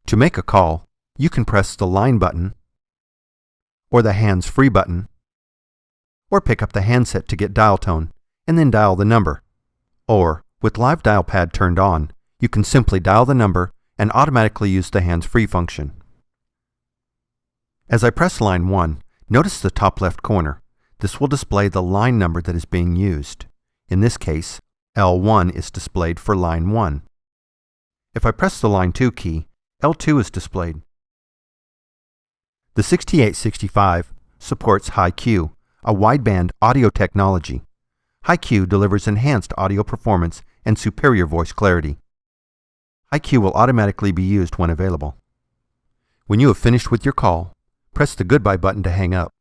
To make a call, you can press the line button, or the hands-free button, or pick up the handset to get dial tone, and then dial the number. Or, with Live Dial Pad turned on, you can simply dial the number and automatically use the hands-free function. As I press line 1, notice the top left corner. This will display the line number that is being used. In this case, L1 is displayed for line 1. If I press the line 2 key, L2 is displayed. The 6865 supports Hi-Q, a wideband audio technology. Hi-Q delivers enhanced audio performance and superior voice clarity. Hi-Q will automatically be used when available. When you have finished with your call, press the Goodbye button to hang up.